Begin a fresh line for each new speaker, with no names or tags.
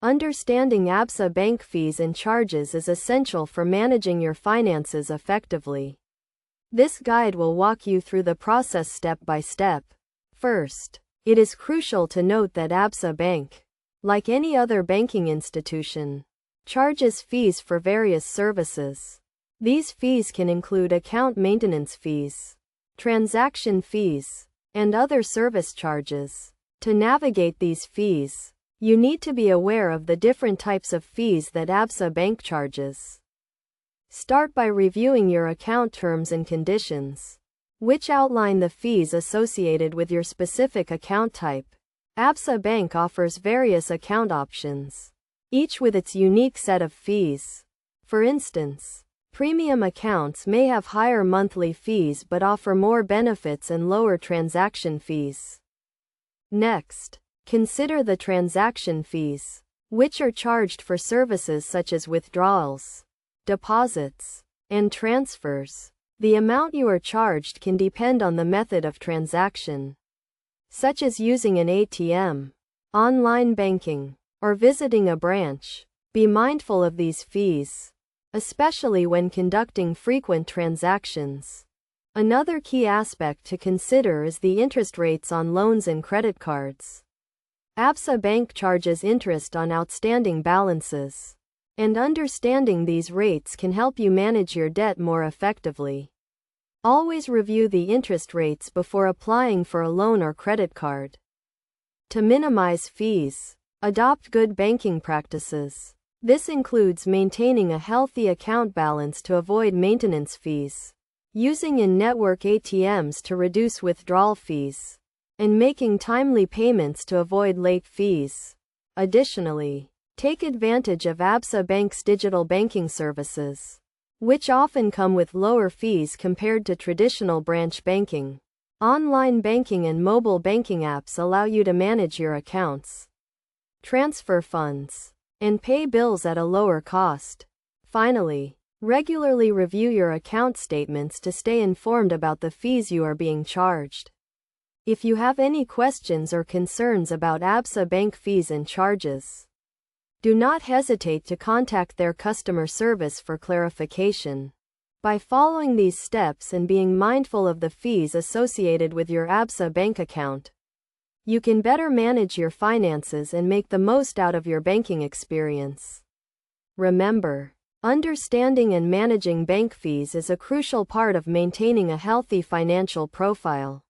Understanding Absa bank fees and charges is essential for managing your finances effectively. This guide will walk you through the process step by step. First, it is crucial to note that Absa Bank, like any other banking institution, charges fees for various services. These fees can include account maintenance fees, transaction fees, and other service charges. To navigate these fees, you need to be aware of the different types of fees that Absa Bank charges. Start by reviewing your account terms and conditions, which outline the fees associated with your specific account type. Absa Bank offers various account options, each with its unique set of fees. For instance, premium accounts may have higher monthly fees but offer more benefits and lower transaction fees. Next, consider the transaction fees, which are charged for services such as withdrawals, deposits, and transfers. The amount you are charged can depend on the method of transaction, such as using an ATM, online banking, or visiting a branch. Be mindful of these fees, especially when conducting frequent transactions. Another key aspect to consider is the interest rates on loans and credit cards. Absa Bank charges interest on outstanding balances, and understanding these rates can help you manage your debt more effectively. Always review the interest rates before applying for a loan or credit card. To minimize fees, adopt good banking practices. This includes maintaining a healthy account balance to avoid maintenance fees, using in-network ATMs to reduce withdrawal fees, and making timely payments to avoid late fees. Additionally, take advantage of Absa Bank's digital banking services, which often come with lower fees compared to traditional branch banking. Online banking and mobile banking apps allow you to manage your accounts, transfer funds, and pay bills at a lower cost. Finally, regularly review your account statements to stay informed about the fees you are being charged. If you have any questions or concerns about Absa Bank fees and charges, do not hesitate to contact their customer service for clarification. By following these steps and being mindful of the fees associated with your Absa Bank account, you can better manage your finances and make the most out of your banking experience. Remember, understanding and managing bank fees is a crucial part of maintaining a healthy financial profile.